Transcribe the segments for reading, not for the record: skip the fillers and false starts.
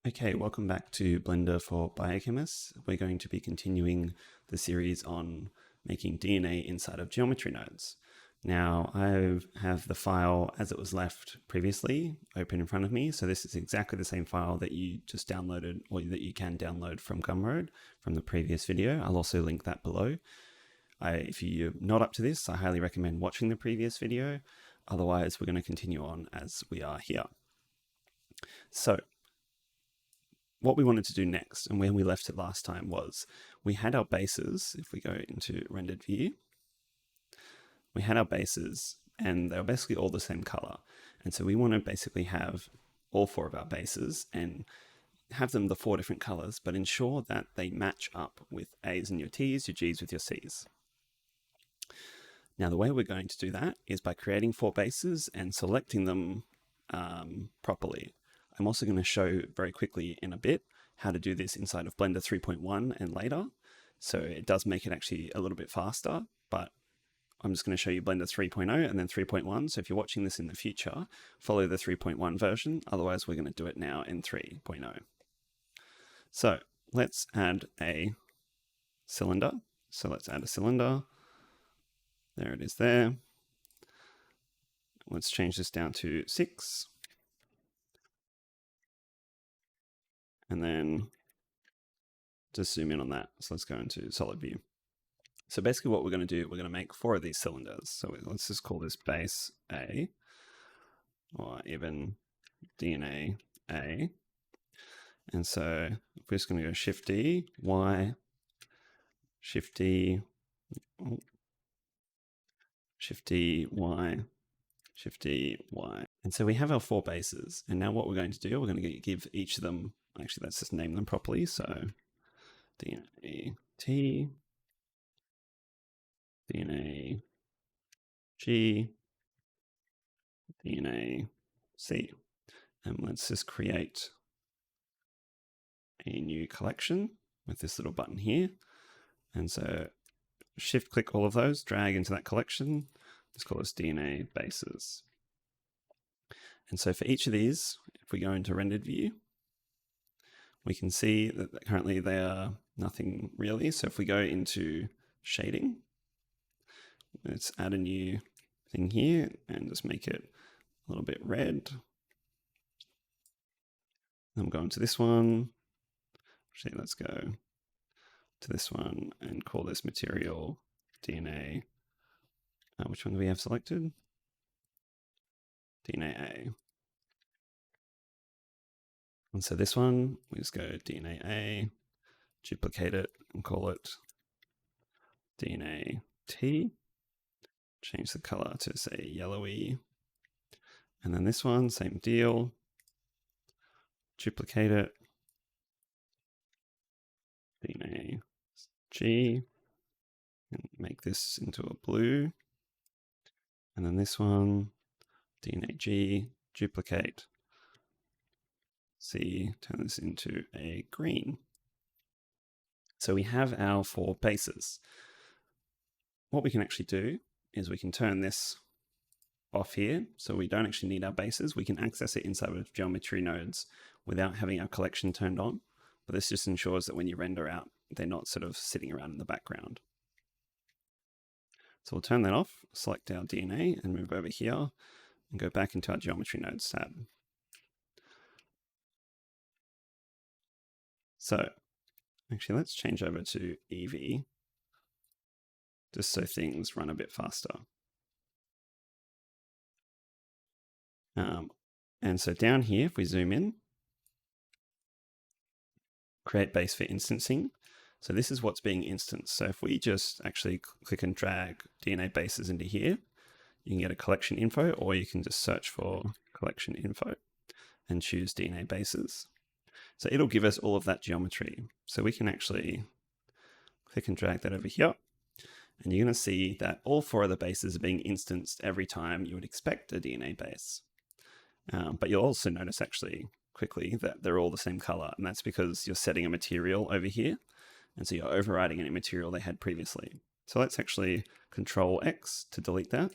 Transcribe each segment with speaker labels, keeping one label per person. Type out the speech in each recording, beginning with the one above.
Speaker 1: Okay, welcome back to Blender for Biochemists. We're going to be continuing the series on making DNA inside of geometry nodes. Now, I have the file as it was left previously open in front of me. So this is exactly the same file that you just downloaded, or that you can download from Gumroad from the previous video. I'll also link that below. If you're not up to this, I highly recommend watching the previous video. Otherwise, we're going to continue on as we are here. So what we wanted to do next, and where we left it last time, was we had our bases. If we go into rendered view, we had our bases and they were basically all the same color. And so we want to basically have all four of our bases and have them the four different colors, but ensure that they match up with A's and your T's, your G's with your C's. Now, the way we're going to do that is by creating four bases and selecting them properly. I'm also going to show very quickly in a bit how to do this inside of Blender 3.1 and later. So it does make it actually a little bit faster, but I'm just going to show you Blender 3.0 and then 3.1. So if you're watching this in the future, follow the 3.1 version. Otherwise, we're going to do it now in 3.0. So let's add a cylinder. So let's add a cylinder. There it is there. Let's change this down to 6. And then just zoom in on that. So let's go into solid view. So basically what we're going to do, we're going to make 4 of these cylinders. So let's just call this base A, or even DNA A. And so we're just going to go Shift D, Y, Shift D, Shift D, Y, Shift D, Y. And so we have our 4 bases. And now what we're going to do, we're going to give each of them, actually let's just name them properly. So DNA T, DNA G, DNA C. And let's just create a new collection with this little button here. And so shift click all of those, drag into that collection. Let's call this DNA bases. And so for each of these, if we go into rendered view, we can see that currently they are nothing really. So if we go into shading, let's add a new thing here and just make it a little bit red. I'm going to this one. Actually, let's go to this one and call this material DNA. Which one do we have selected? DNA A. And so this one, we just go DNA A, duplicate it and call it DNA T. Change the color to say yellowy. And then this one, same deal. Duplicate it. DNA G. And make this into a blue. And then this one, DNA G, duplicate. C, turn this into a green. So we have our 4 bases. What we can actually do is we can turn this off here. So we don't actually need our bases. We can access it inside of geometry nodes without having our collection turned on. But this just ensures that when you render out, they're not sort of sitting around in the background. So we'll turn that off, select our DNA and move over here and go back into our geometry nodes tab. So actually let's change over to EV just so things run a bit faster. And so down here, if we zoom in, create base for instancing. So this is what's being instanced. So if we just actually click and drag DNA bases into here, you can get a collection info, or you can just search for collection info and choose DNA bases. So it'll give us all of that geometry. So we can actually click and drag that over here. And you're going to see that all 4 of the bases are being instanced every time you would expect a DNA base. But you'll also notice actually quickly that they're all the same color. And that's because you're setting a material over here. And so you're overriding any material they had previously. So let's actually Control X to delete that.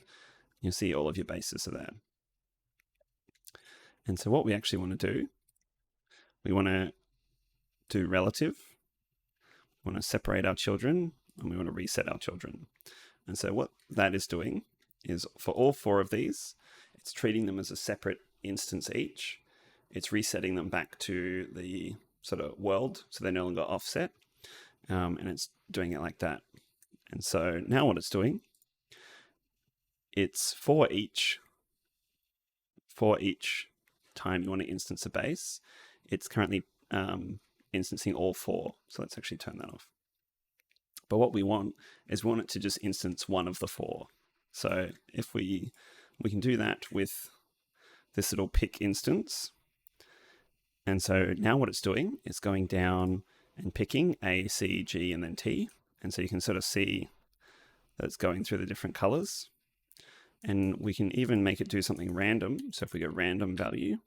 Speaker 1: You'll see all of your bases are there. And so what we actually want to do, we want to do relative, we want to separate our children, and we want to reset our children. And so what that is doing is for all 4 of these, it's treating them as a separate instance each. It's resetting them back to the sort of world, so they're no longer offset, and it's doing it like that. And so now what it's doing, it's for each time you want to instance a base, it's currently instancing all 4. So let's actually turn that off. But what we want is we want it to just instance one of the 4. So if we can do that with this little pick instance. And so now what it's doing is going down and picking A, C, G, and then T. And so you can sort of see that it's going through the different colors. And we can even make it do something random. So if we go random value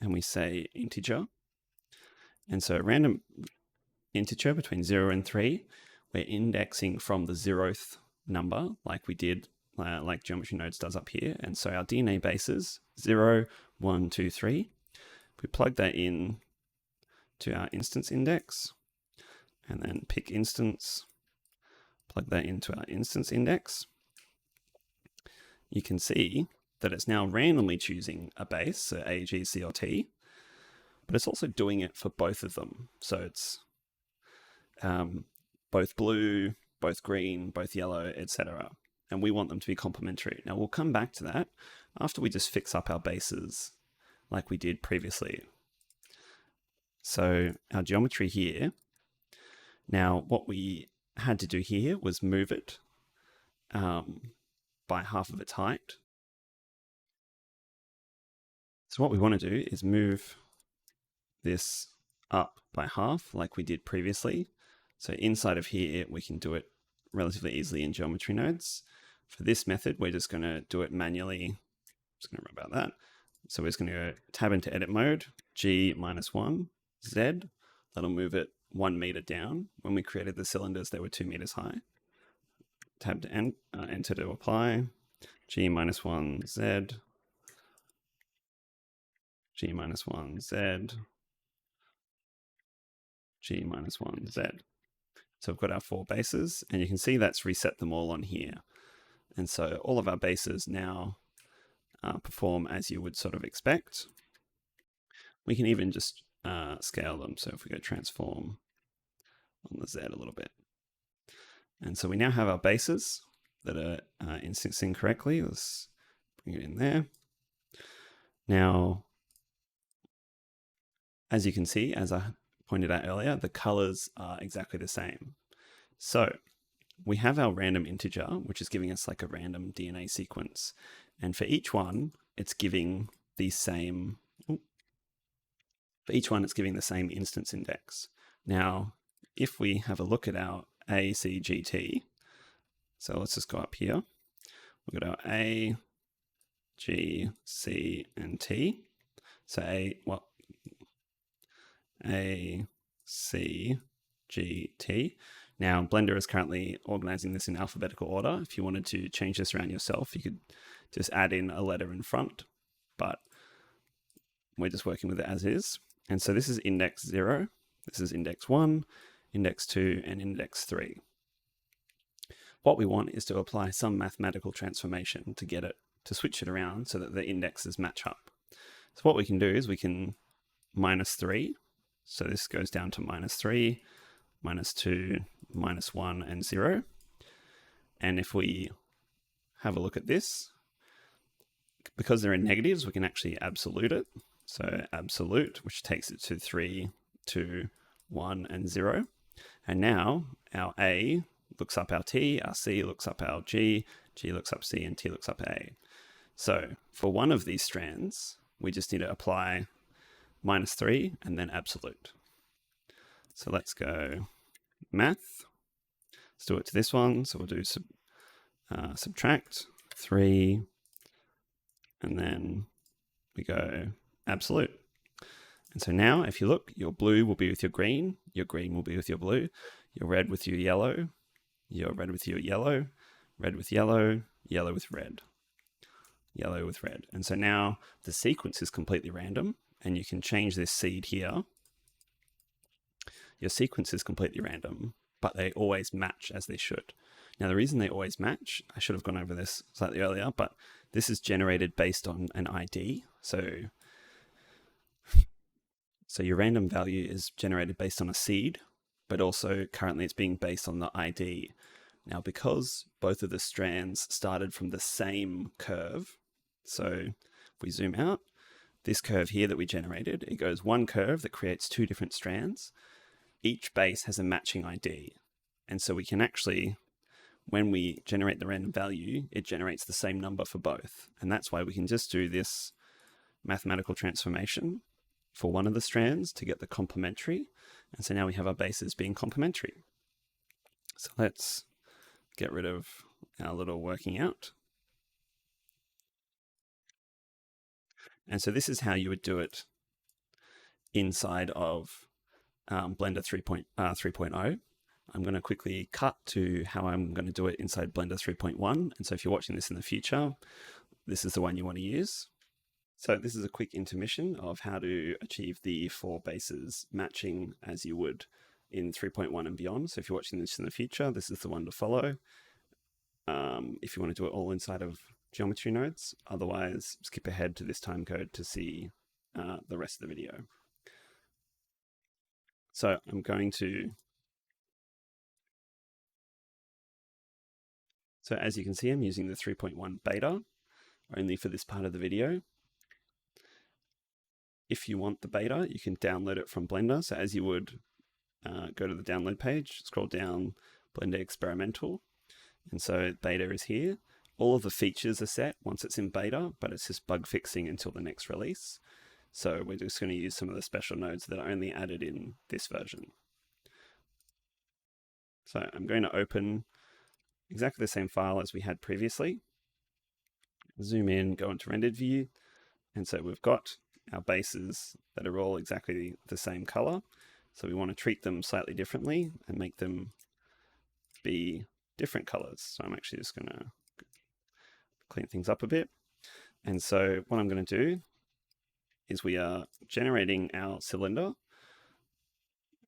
Speaker 1: and we say integer, and so random integer between 0 and 3, we're indexing from the 0th number like we did, like Geometry Nodes does up here. And so our DNA bases 0, 1, 2, 3. We plug that in to our instance index and then pick instance, plug that into our instance index. You can see that it's now randomly choosing a base, so A, G, C, or T, but it's also doing it for both of them. So it's both blue, both green, both yellow, etc. And we want them to be complementary. Now we'll come back to that after we just fix up our bases like we did previously. So our geometry here, now what we had to do here was move it by half of its height. So what we want to do is move this up by half like we did previously. So inside of here, we can do it relatively easily in Geometry Nodes. For this method, we're just going to do it manually. Just going to remember about that. So we're just going to go tab into edit mode, G -1, Z. That'll move it 1 meter down. When we created the cylinders, they were 2 meters high. Tab to enter to apply, G -1, Z, G -1, Z, G -1, Z. So we've got our 4 bases, and you can see that's reset them all on here. And so all of our bases now perform as you would sort of expect. We can even just scale them. So if we go transform on the Z a little bit. And so we now have our bases that are instancing correctly. Let's bring it in there. Now, as you can see, as I pointed out earlier, the colors are exactly the same. So we have our random integer, which is giving us like a random DNA sequence. And for each one, it's giving the same, instance index. Now, if we have a look at our A, C, G, T, so let's just go up here. We've got our A, G, C, and T. So A, C, G, T. Now, Blender is currently organizing this in alphabetical order. If you wanted to change this around yourself, you could just add in a letter in front, but we're just working with it as is. And so this is index 0, this is index 1, index 2, and index 3. What we want is to apply some mathematical transformation to get it, to switch it around so that the indexes match up. So what we can do is we can -3. So this goes down to -3, -2, -1, and 0. And if we have a look at this, because they're in negatives, we can actually absolute it. So absolute, which takes it to 3, 2, 1, and 0. And now our A looks up our T, our C looks up our G, G looks up C, and T looks up A. So for one of these strands, we just need to apply -3 and then absolute. So let's go math. Let's do it to this one. So we'll do subtract 3, and then we go absolute. And so now if you look, your blue will be with your green will be with your blue, your red with your yellow red with your yellow, red with yellow, yellow with red, yellow with red. And so now the sequence is completely random, and you can change this seed here, your sequence is completely random, but they always match as they should. Now, the reason they always match, I should have gone over this slightly earlier, but this is generated based on an ID. So your random value is generated based on a seed, but also currently it's being based on the ID. Now, because both of the strands started from the same curve, so if we zoom out, this curve here that we generated, it goes one curve that creates two different strands. Each base has a matching ID. And so we can actually, when we generate the random value, it generates the same number for both. And that's why we can just do this mathematical transformation for one of the strands to get the complementary. And so now we have our bases being complementary. So let's get rid of our little working out. And so this is how you would do it inside of Blender 3.0. I'm going to quickly cut to how I'm going to do it inside Blender 3.1. And so if you're watching this in the future, this is the one you want to use. So this is a quick intermission of how to achieve the 4 bases matching as you would in 3.1 and beyond. So if you're watching this in the future, this is the one to follow. If you want to do it all inside of geometry nodes, otherwise skip ahead to this time code to see the rest of the video. So I'm going to, so as you can see, I'm using the 3.1 beta only for this part of the video. If you want the beta, you can download it from Blender. So as you would go to the download page, scroll down, Blender Experimental. And so beta is here. All of the features are set once it's in beta, but it's just bug fixing until the next release. So we're just going to use some of the special nodes that are only added in this version. So I'm going to open exactly the same file as we had previously. Zoom in, go into rendered view. And so we've got our bases that are all exactly the same color. So we want to treat them slightly differently and make them be different colors. So I'm actually just going to clean things up a bit. And so what I'm going to do is we are generating our cylinder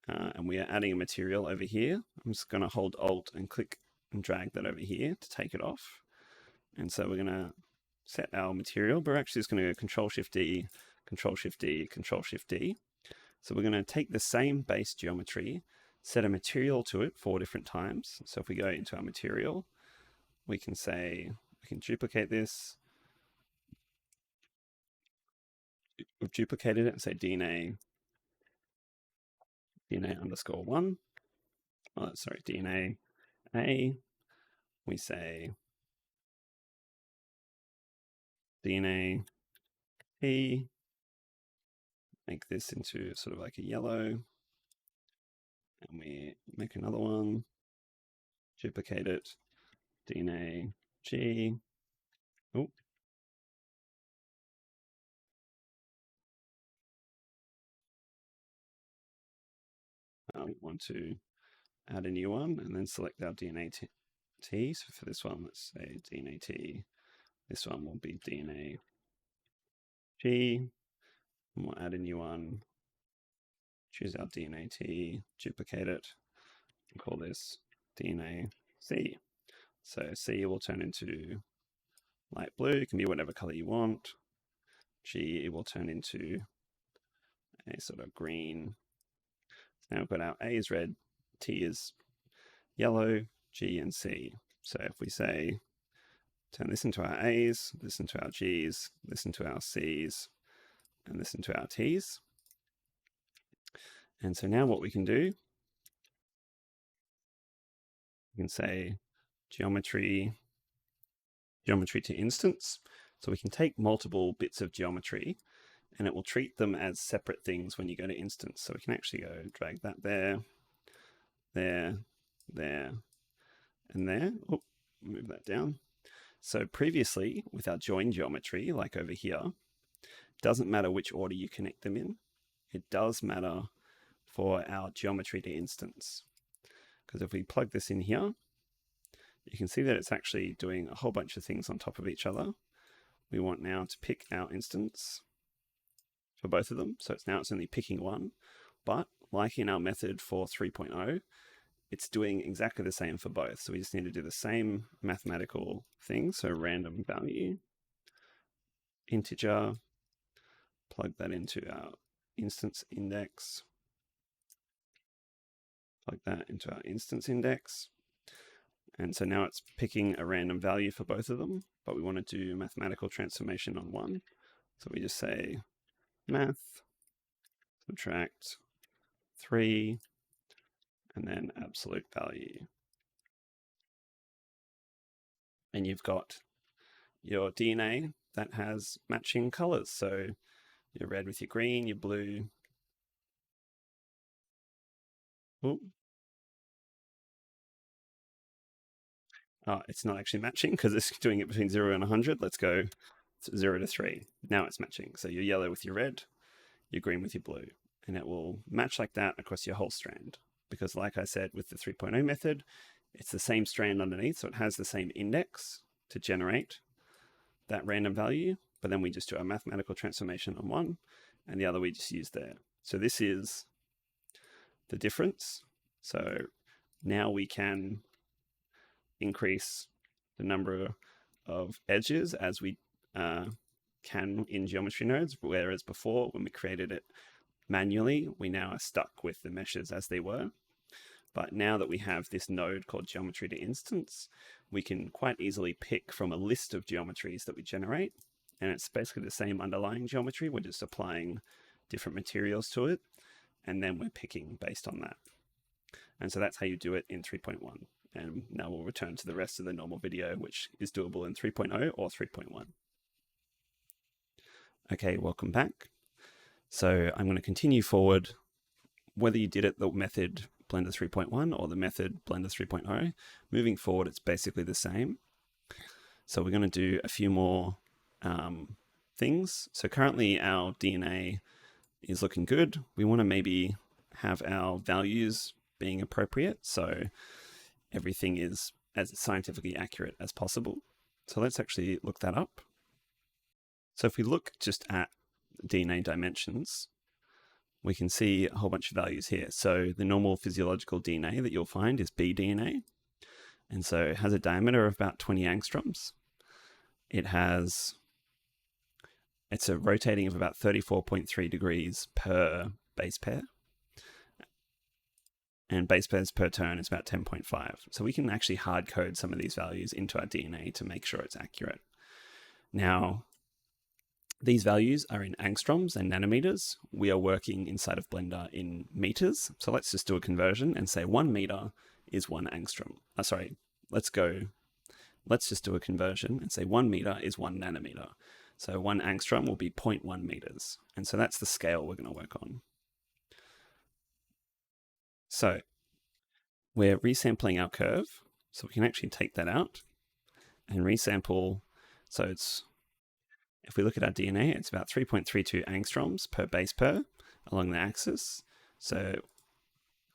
Speaker 1: and we are adding a material over here. I'm just going to hold Alt and click and drag that over here to take it off. And so we're going to set our material, but we're actually just going to go Control-Shift-D, Control-Shift-D, Control-Shift-D. So we're going to take the same base geometry, set a material to it 4 different times. So if we go into our material, we can say, we can duplicate this. We've duplicated it and say DNA underscore 1. Oh, sorry, DNA A. We say DNA P. Make this into sort of like a yellow. And we make another one, duplicate it, DNA G. Oh. We want to add a new one and then select our DNA T. So for this one, let's say DNA T. This one will be DNA G. And we'll add a new one. Choose our DNA T, duplicate it, and call this DNA C. So C will turn into light blue. It can be whatever color you want. G, it will turn into a sort of green. So now we've got our A is red, T is yellow, G and C. So if we say, turn this into our A's, this into our G's, this into our C's, and this into our T's. And so now what we can do, we can say geometry to instance. So we can take multiple bits of geometry and it will treat them as separate things when you go to instance. So we can actually go drag that there, there, there, and there. Oh, move that down. So previously with our join geometry, like over here, doesn't matter which order you connect them in. It does matter for our geometry to instance. Because if we plug this in here, you can see that it's actually doing a whole bunch of things on top of each other. We want now to pick our instance. for both of them. So it's only picking one. But like in our method for 3.0, it's doing exactly the same for both. So we just need to do the same mathematical thing. So random value, integer, plug that into our instance index, plug that into our instance index. And so now it's picking a random value for both of them, but we want to do mathematical transformation on one. So we just say math, subtract 3, and then absolute value. And you've got your DNA that has matching colors. So your red with your green, your blue. Oh, it's not actually matching because it's doing it between 0 and 100. Let's go 0 to 3. Now it's matching. So your yellow with your red, your green with your blue. And it will match like that across your whole strand. Because like I said, with the 3.0 method, it's the same strand underneath. So it has the same index to generate that random value. But then we just do a mathematical transformation on one, and the other we just use there. So this is the difference. So now we can increase the number of edges as we can in geometry nodes, whereas before, when we created it manually, we now are stuck with the meshes as they were. But now that we have this node called geometry to instance, we can quite easily pick from a list of geometries that we generate. And it's basically the same underlying geometry. We're just applying different materials to it. And then we're picking based on that. And so that's how you do it in 3.1. And now we'll return to the rest of the normal video, which is doable in 3.0 or 3.1. Okay, welcome back. So I'm going to continue forward. Whether you did it the method Blender 3.1 or the method Blender 3.0, moving forward, it's basically the same. So we're going to do a few more things. So currently our DNA is looking good. We want to maybe have our values being appropriate. So everything is as scientifically accurate as possible. So let's actually look that up. So if we look just at DNA dimensions, we can see a whole bunch of values here. So the normal physiological DNA that you'll find is bDNA. And so it has a diameter of about 20 angstroms. It's a rotating of about 34.3 degrees per base pair. And base pairs per turn is about 10.5. So we can actually hard code some of these values into our DNA to make sure it's accurate. Now, these values are in angstroms and nanometers. We are working inside of Blender in meters. So let's just do a conversion and say 1 meter is 1 angstrom. Let's just do a conversion and say 1 meter is 1 nanometer. So 1 angstrom will be 0.1 meters. And so that's the scale we're going to work on. So we're resampling our curve. So we can actually take that out and resample. So if we look at our DNA, it's about 3.32 angstroms per base pair along the axis. So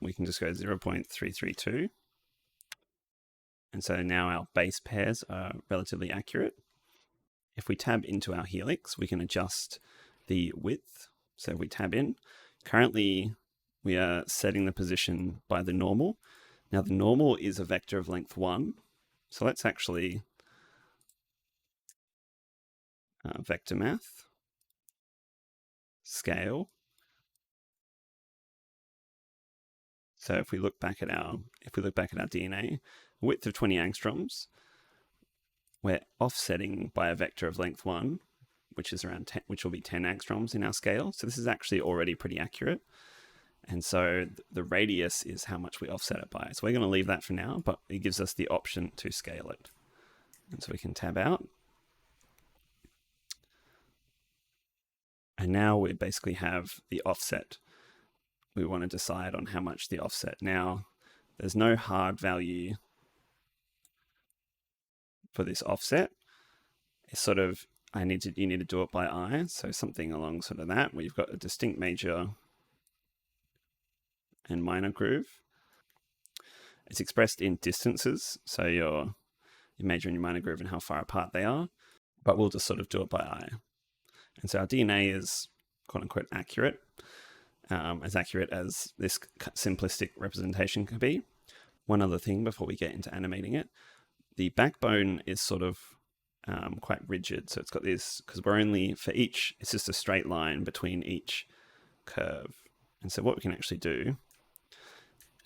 Speaker 1: we can just go 0.332. And so now our base pairs are relatively accurate. If we tab into our helix, we can adjust the width. So if we tab in, currently we are setting the position by the normal. Now the normal is a vector of length 1. So let's actually vector math, scale. So if we look back at our DNA, width of 20 angstroms, we're offsetting by a vector of length 1, which is around 10, which will be 10 angstroms in our scale. So this is actually already pretty accurate. And so the radius is how much we offset it by. So we're going to leave that for now, but it gives us the option to scale it. And so we can tab out. And now we basically have the offset. We want to decide on how much the offset. Now, there's no hard value for this offset. It's sort of, you need to do it by eye. So something along sort of that, where you've got a distinct major and minor groove. It's expressed in distances. So your major and your minor groove and how far apart they are. But we'll just sort of do it by eye. And so our DNA is quote unquote accurate as this simplistic representation can be. One other thing before we get into animating it, the backbone is sort of quite rigid. So it's got this, because we're only, for each, it's just a straight line between each curve. And so what we can actually do,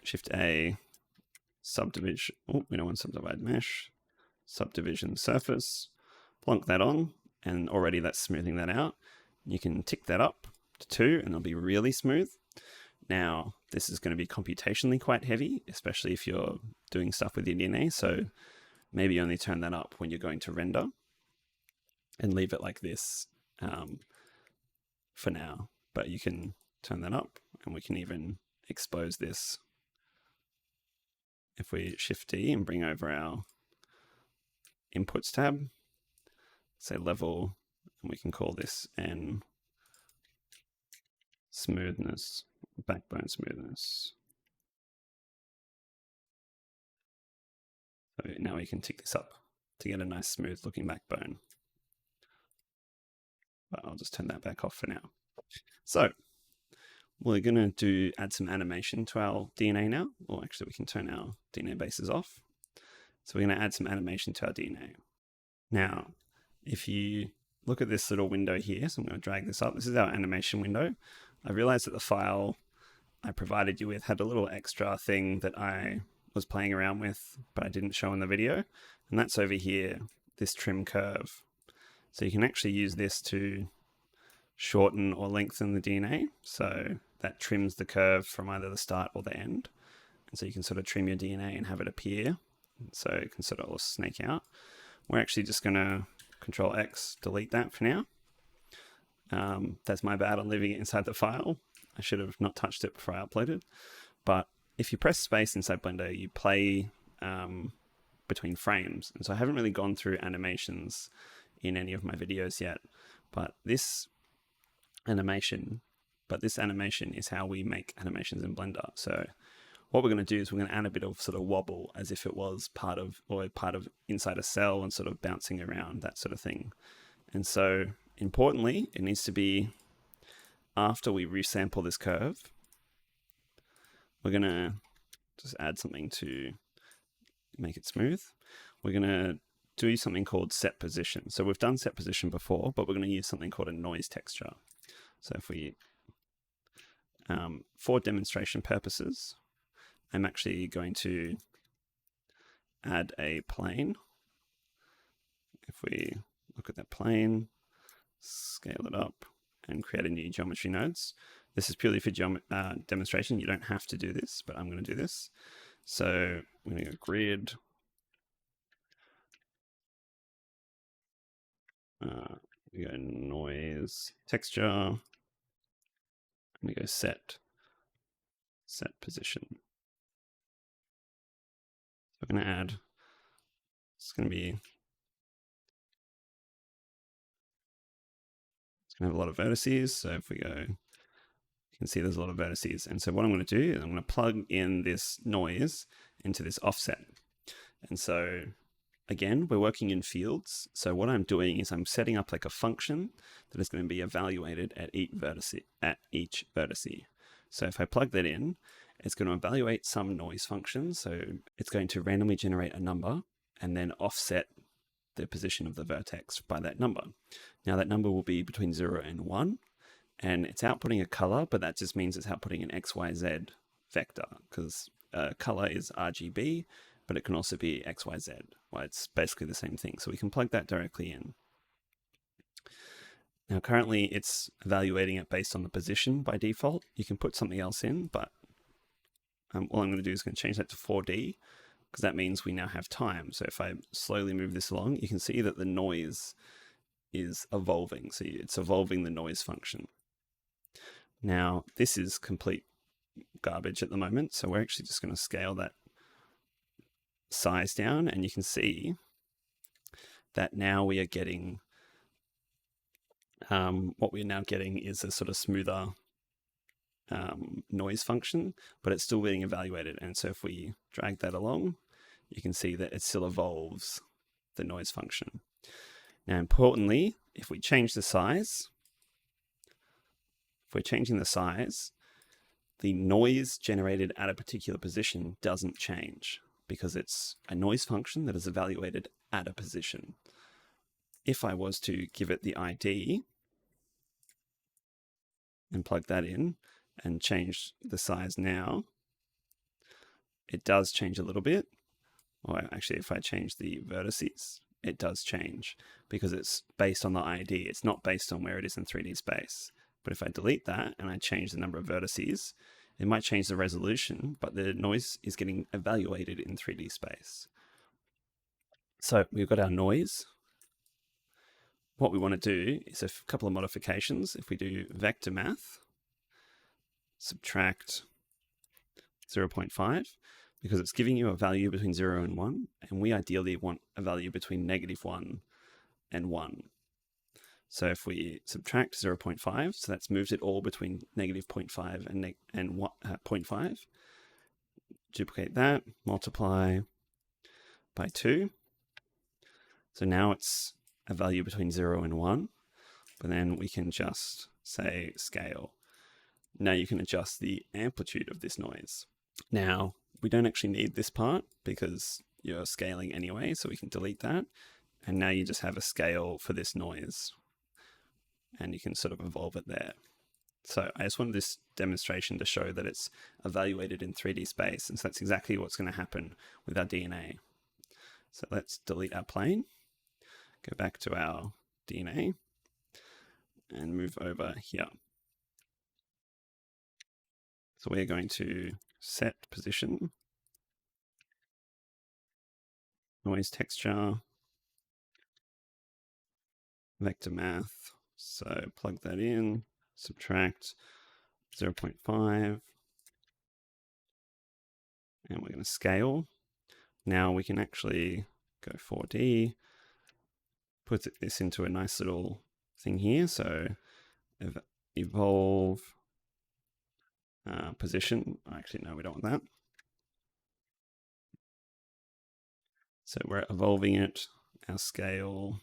Speaker 1: Shift A, subdivision, we don't want subdivide mesh, subdivision surface, plonk that on, and already that's smoothing that out. You can tick that up to 2 and it'll be really smooth. Now, this is going to be computationally quite heavy, especially if you're doing stuff with your DNA. So maybe only turn that up when you're going to render and leave it like this for now. But you can turn that up, and we can even expose this. If we Shift D and bring over our inputs tab, say level, and we can call this N smoothness, backbone smoothness. So now we can tick this up to get a nice smooth looking backbone. But I'll just turn that back off for now. So we're going to add some animation to our DNA now, or actually we can turn our DNA bases off. So we're going to add some animation to our DNA. Now, if you look at this little window here, so I'm going to drag this up. This is our animation window. I realized that the file I provided you with had a little extra thing that I was playing around with, but I didn't show in the video. And that's over here, this trim curve. So you can actually use this to shorten or lengthen the DNA. So that trims the curve from either the start or the end. And so you can sort of trim your DNA and have it appear. So it can sort of all snake out. We're actually just going to Control X, delete that for now. That's my bad on leaving it inside the file. I should have not touched it before I uploaded. But if you press space inside Blender, you play between frames. And so I haven't really gone through animations in any of my videos yet. But this animation is how we make animations in Blender. So what we're going to do is we're going to add a bit of sort of wobble as if it was part of inside a cell and sort of bouncing around, that sort of thing. And so importantly, it needs to be after we resample this curve. We're going to just add something to make it smooth. We're going to do something called set position. So we've done set position before, but we're going to use something called a noise texture. So if we, for demonstration purposes, I'm actually going to add a plane. If we look at that plane, scale it up, and create a new geometry nodes. This is purely for demonstration. You don't have to do this, but I'm going to do this. So I'm going to go grid. We go noise texture. We go set position. So we're going to add, it's going to have a lot of vertices. So if we go, you can see there's a lot of vertices. And so what I'm going to do is I'm going to plug in this noise into this offset. And so again, we're working in fields. So what I'm doing is I'm setting up like a function that is going to be evaluated at each vertice. So if I plug that in, it's going to evaluate some noise function. So it's going to randomly generate a number and then offset the position of the vertex by that number. Now that number will be between 0 and 1, and it's outputting a color, but that just means it's outputting an XYZ vector, because color is RGB, but it can also be XYZ. Well, it's basically the same thing. So we can plug that directly in. Now currently it's evaluating it based on the position by default. You can put something else in, but all I'm going to do is going to change that to 4D, because that means we now have time. So if I slowly move this along, you can see that the noise is evolving. So it's evolving the noise function. Now this is complete garbage at the moment. So we're actually just going to scale that size down, and you can see that now we are getting, what we're now getting is a sort of smoother noise function, but it's still being evaluated. And so if we drag that along, you can see that it still evolves the noise function. Now, importantly, if we change the size, we're changing the size, the noise generated at a particular position doesn't change because it's a noise function that is evaluated at a position. If I was to give it the ID and plug that in and change the size now, it does change a little bit. Or actually, if I change the vertices, it does change because it's based on the ID. It's not based on where it is in 3D space. But if I delete that and I change the number of vertices, it might change the resolution, but the noise is getting evaluated in 3D space. So we've got our noise. What we want to do is a couple of modifications. If we do vector math, subtract 0.5, because it's giving you a value between 0 and 1, and we ideally want a value between -1 and 1. So if we subtract 0.5, so that's moved it all between -0.5 and 0.5, duplicate that, multiply by 2. So now it's a value between 0 and 1, but then we can just say scale. Now you can adjust the amplitude of this noise. Now, we don't actually need this part because you're scaling anyway, so we can delete that. And now you just have a scale for this noise. And you can sort of evolve it there. So I just wanted this demonstration to show that it's evaluated in 3D space. And so that's exactly what's going to happen with our DNA. So let's delete our plane, go back to our DNA, and move over here. So we're going to set position, noise texture, vector math. So plug that in, subtract 0.5, and we're going to scale. Now we can actually go 4D, put this into a nice little thing here. So evolve position. Actually, no, we don't want that. So we're evolving it, our scale,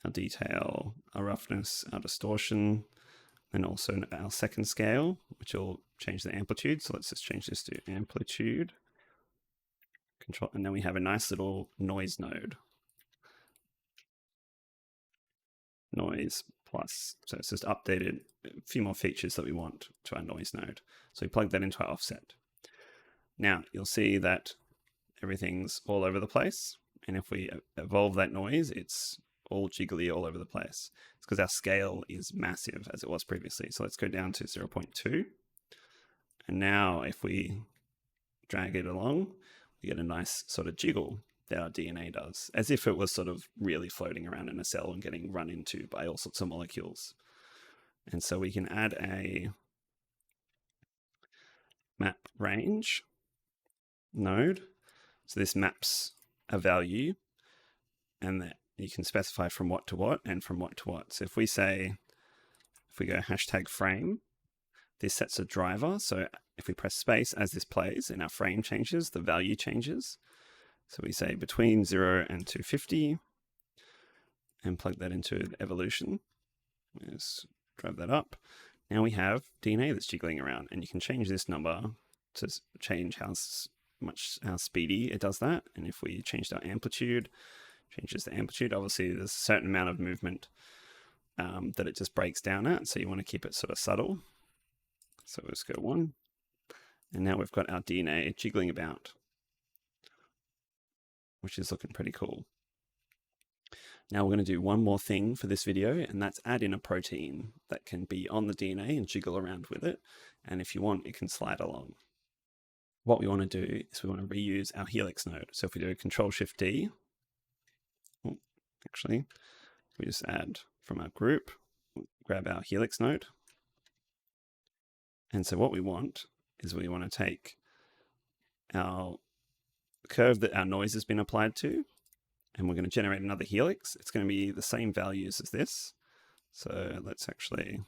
Speaker 1: our detail, our roughness, our distortion, and also our second scale, which will change the amplitude. So let's just change this to amplitude. Control, and then we have a nice little noise node. Noise plus. So it's just updated a few more features that we want to our noise node. So we plug that into our offset. Now you'll see that everything's all over the place. And if we evolve that noise, it's all jiggly all over the place. It's because our scale is massive as it was previously. So let's go down to 0.2. And now if we drag it along, we get a nice sort of jiggle that our DNA does, as if it was sort of really floating around in a cell and getting run into by all sorts of molecules. And so we can add a map range node. So this maps a value, and that you can specify from what to what and from what to what. So if we say, if we go hashtag frame, this sets a driver. So if we press space as this plays and our frame changes, the value changes. So we say between 0 and 250 and plug that into evolution. Let's drive that up. Now we have DNA that's jiggling around, and you can change this number to change how speedy it does that. And if we changed our amplitude, changes the amplitude, obviously there's a certain amount of movement that it just breaks down at. So you want to keep it sort of subtle. So let's go 1. And now we've got our DNA jiggling about, which is looking pretty cool. Now we're going to do one more thing for this video, and that's add in a protein that can be on the DNA and jiggle around with it. And if you want, it can slide along. What we want to do is we want to reuse our helix node. So if we do Control-Shift-D, actually, we just add from our group, grab our helix node. And so what we want is we want to take our curve that our noise has been applied to, and we're going to generate another helix. It's going to be the same values as this. So let's actually,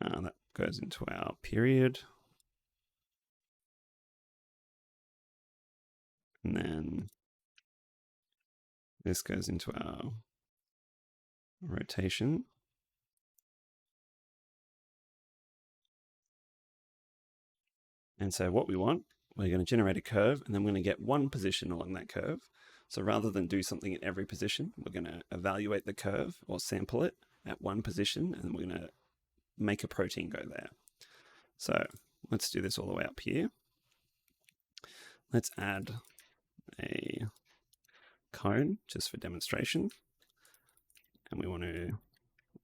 Speaker 1: that goes into our period. And then this goes into our rotation. And so what we want, we're going to generate a curve, and then we're going to get one position along that curve. So rather than do something at every position, we're going to evaluate the curve or sample it at one position, and we're going to make a protein go there. So let's do this all the way up here. Let's add a cone just for demonstration. And we want to,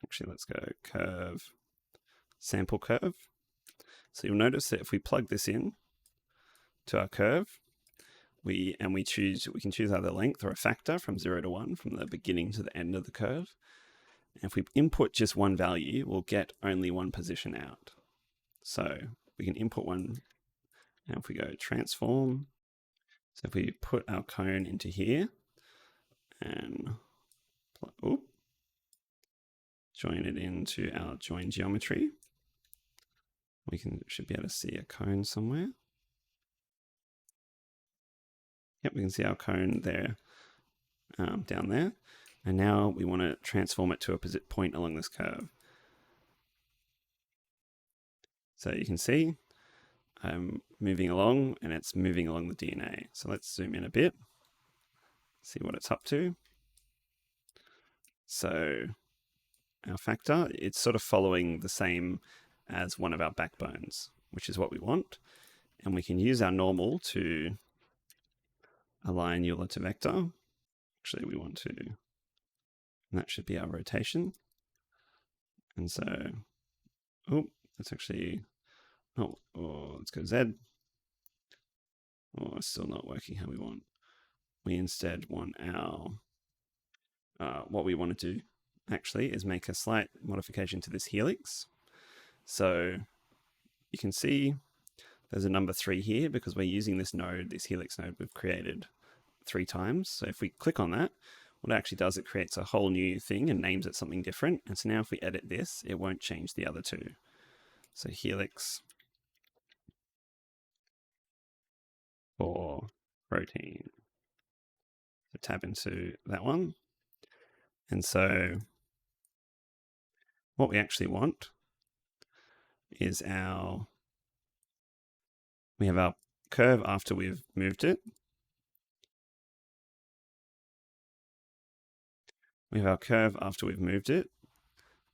Speaker 1: actually let's go curve, sample curve. So you'll notice that if we plug this in to our curve, we can choose either length or a factor from 0 to 1 from the beginning to the end of the curve. And if we input just one value, we'll get only one position out. So we can input one, and if we go transform, so if we put our cone into here and join it into our join geometry, we should be able to see a cone somewhere. Yep, we can see our cone there, down there. And now we want to transform it to a point along this curve. So you can see I'm moving along, and it's moving along the DNA. So let's zoom in a bit, see what it's up to. So our factor, it's sort of following the same as one of our backbones, which is what we want. And we can use our normal to align Euler to vector. Actually, we want to, and that should be our rotation. And so, that's actually, let's go Z. It's still not working how we want. We instead want our, what we want to do actually is make a slight modification to this helix. So you can see there's a number 3 here because we're using this node, this helix node we've created 3 times. So if we click on that, what it actually does, it creates a whole new thing and names it something different. And so now if we edit this, it won't change the other 2. So helix for protein. So tab into that one. And so what we actually want is we have our curve after we've moved it. We have our curve after we've moved it.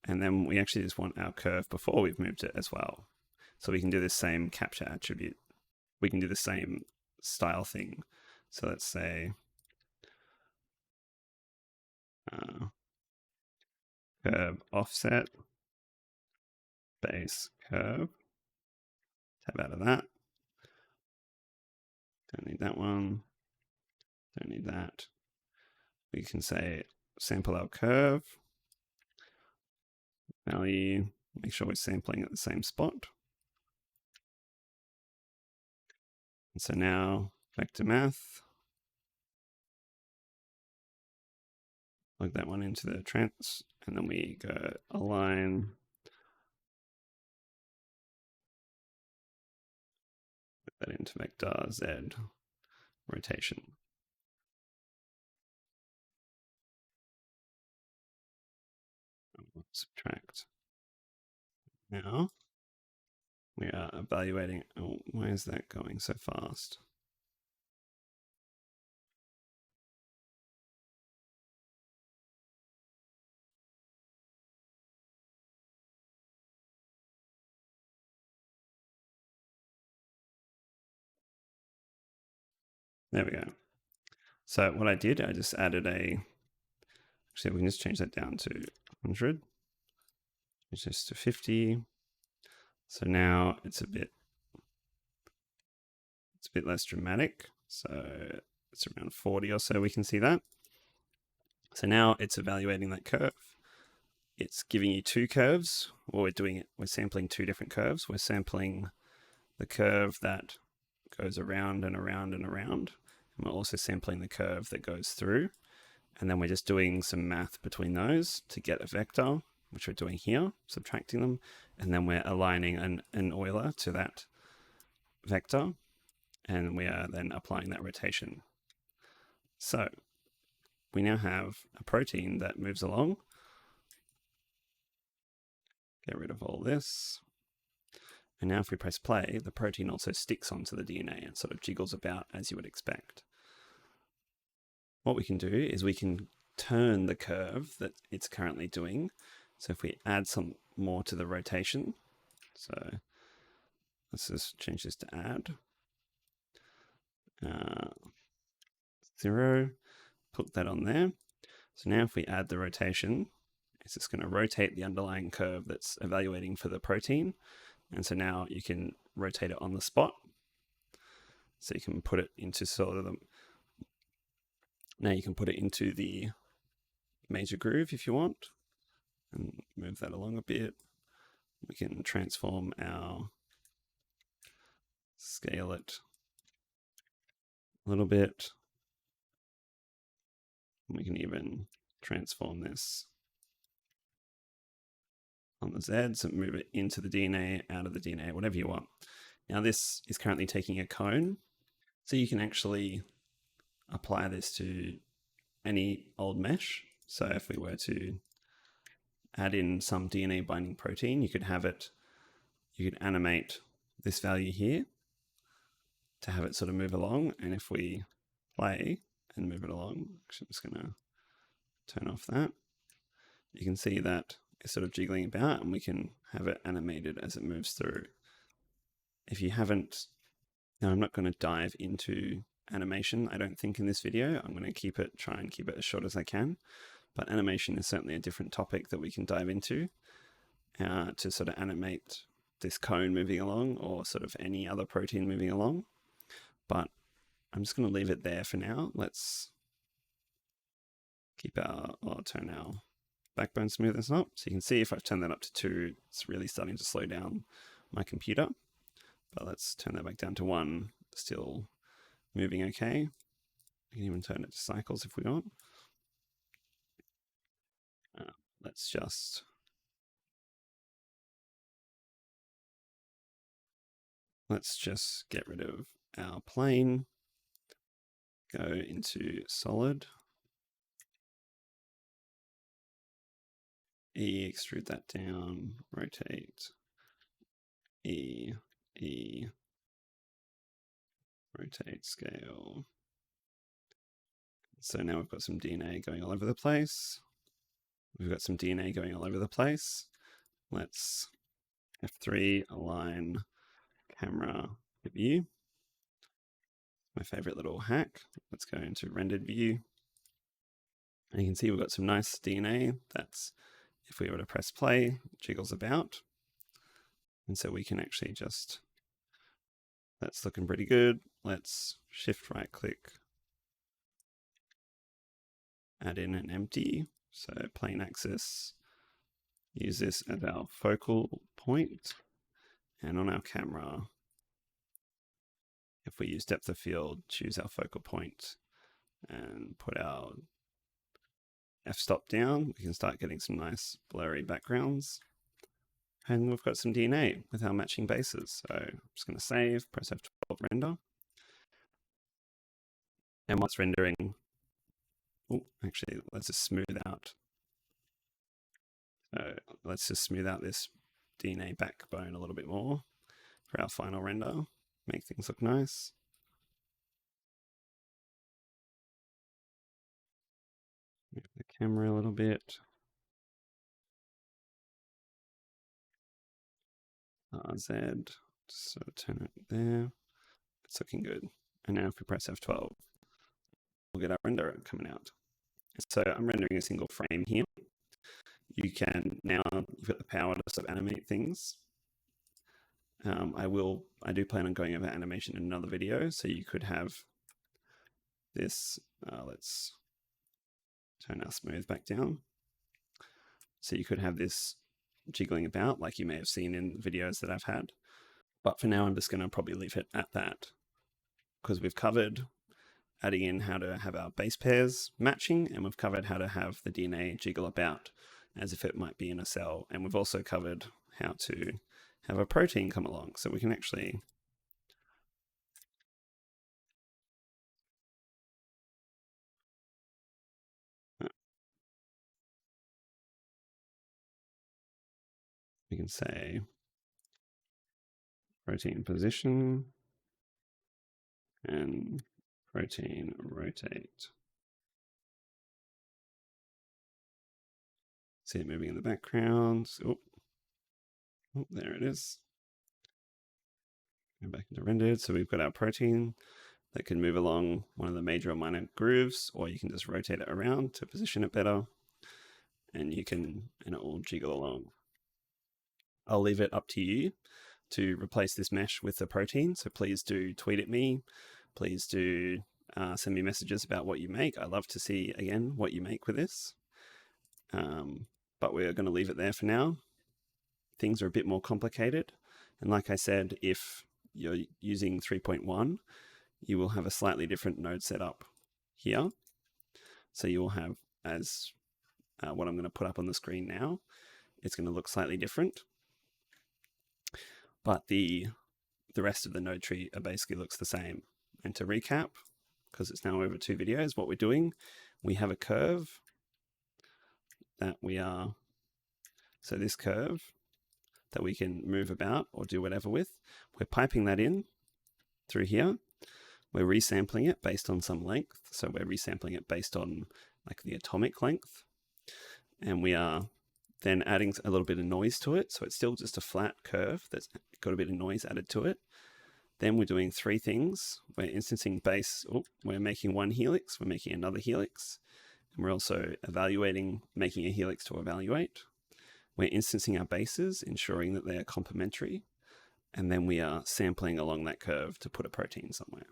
Speaker 1: And then we actually just want our curve before we've moved it as well. So we can do this same capture attribute. We can do the same style thing. So let's say curve offset base curve. Tab out of that. Don't need that one. Don't need that. We can say sample our curve. Value. Make sure we're sampling at the same spot. And so now vector math. Plug that one into the trans, and then we go align. Put that into vector Z rotation. Subtract. Now we are evaluating. Why is that going so fast? There we go. So what I did, I just added actually we can just change that down to 100. It's just to 50. So now it's a bit less dramatic. So it's around 40 or so, we can see that. So now it's evaluating that curve. It's giving you 2 curves. Well, we're sampling 2 different curves. We're sampling the curve that goes around and around and around. And we're also sampling the curve that goes through. And then we're just doing some math between those to get a vector, which we're doing here, subtracting them. And then we're aligning an Euler to that vector. And we are then applying that rotation. So we now have a protein that moves along. Get rid of all this. And now if we press play, the protein also sticks onto the DNA and sort of jiggles about as you would expect. What we can do is we can turn the curve that it's currently doing. So if we add some more to the rotation, so let's just change this to add. 0, put that on there. So now if we add the rotation, it's just going to rotate the underlying curve that's evaluating for the protein. And so now you can rotate it on the spot. So you can put it into sort of now you can put it into the major groove if you want and move that along a bit. We can transform scale it a little bit. We can even transform this on the Z, so move it into the DNA, out of the DNA, whatever you want. Now this is currently taking a cone, so you can actually apply this to any old mesh. So if we were to add in some DNA binding protein, you could animate this value here to have it sort of move along. And if we play and move it along, actually I'm just going to turn off that. You can see that it's sort of jiggling about, and we can have it animated as it moves through. If you haven't, now I'm not going to dive into animation, I don't think, in this video. I'm going to try and keep it as short as I can. But animation is certainly a different topic that we can dive into to sort of animate this cone moving along, or sort of any other protein moving along. But I'm just going to leave it there for now. Let's turn our backbone smoothness up. So you can see if I've turned that up to 2, it's really starting to slow down my computer. But let's turn that back down to 1, still moving okay. We can even turn it to cycles if we want. Let's just get rid of our plane, go into solid, E, extrude that down, rotate, E, rotate, scale. So now we've got some DNA going all over the place. Let's F3, align camera to view. My favorite little hack. Let's go into rendered view. And you can see we've got some nice DNA that's, if we were to press play, jiggles about. And so we can actually that's looking pretty good. Let's shift right click, add in an empty. So plane axis, use this as our focal point. And on our camera, if we use depth of field, choose our focal point and put our f-stop down, we can start getting some nice blurry backgrounds. And we've got some DNA with our matching bases. So I'm just going to save, press F12, render. And once rendering, actually, let's just smooth out. So let's just smooth out this DNA backbone a little bit more for our final render. Make things look nice. Move the camera a little bit. RZ, just sort of turn it there. It's looking good. And now if we press F12, we'll get our render coming out. So I'm rendering a single frame here. You can now, you've got the power to sort of animate things. I do plan on going over animation in another video. So you could have this, let's turn our smooth back down. So you could have this jiggling about like you may have seen in videos that I've had. But for now, I'm just going to probably leave it at that because we've covered adding in how to have our base pairs matching, and we've covered how to have the DNA jiggle about as if it might be in a cell. And we've also covered how to have a protein come along. So we can actually say protein position, and protein rotate. See it moving in the background. Oh, there it is. Go back into rendered. So we've got our protein that can move along one of the major or minor grooves, or you can just rotate it around to position it better. And it will jiggle along. I'll leave it up to you to replace this mesh with the protein. So please do tweet at me. Please do send me messages about what you make. I love to see, again, what you make with this. But we're going to leave it there for now. Things are a bit more complicated. And like I said, if you're using 3.1, you will have a slightly different node setup here. So you will have, as what I'm going to put up on the screen now, it's going to look slightly different. But the rest of the node tree basically looks the same. And to recap, because it's now over 2 videos, what we're doing, we have a curve that so this curve that we can move about or do whatever with, we're piping that in through here. We're resampling it based on some length. So we're resampling it based on like the atomic length. And we are then adding a little bit of noise to it. So it's still just a flat curve that's got a bit of noise added to it. Then we're doing 3 things. We're instancing base. We're making one helix. We're making another helix. And we're also evaluating, making a helix to evaluate. We're instancing our bases, ensuring that they are complementary. And then we are sampling along that curve to put a protein somewhere.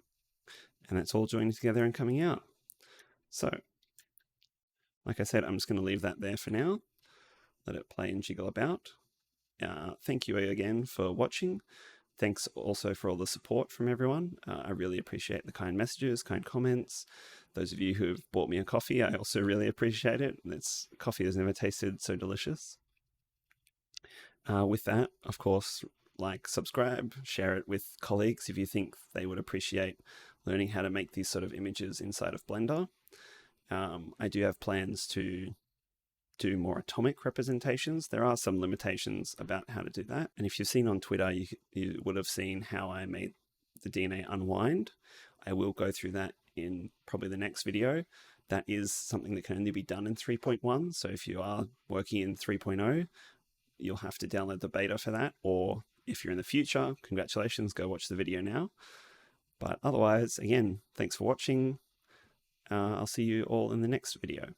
Speaker 1: And that's all joining together and coming out. So, like I said, I'm just going to leave that there for now. Let it play and jiggle about. Thank you again for watching. Thanks also for all the support from everyone. I really appreciate the kind messages, kind comments. Those of you who have bought me a coffee, I also really appreciate it. Coffee has never tasted so delicious. With that, of course, like, subscribe, share it with colleagues if you think they would appreciate learning how to make these sort of images inside of Blender. I do have plans to do more atomic representations. There are some limitations about how to do that. And if you've seen on Twitter, you would have seen how I made the DNA unwind. I will go through that in probably the next video. That is something that can only be done in 3.1. So if you are working in 3.0, you'll have to download the beta for that. Or if you're in the future, congratulations, go watch the video now. But otherwise, again, thanks for watching. I'll see you all in the next video.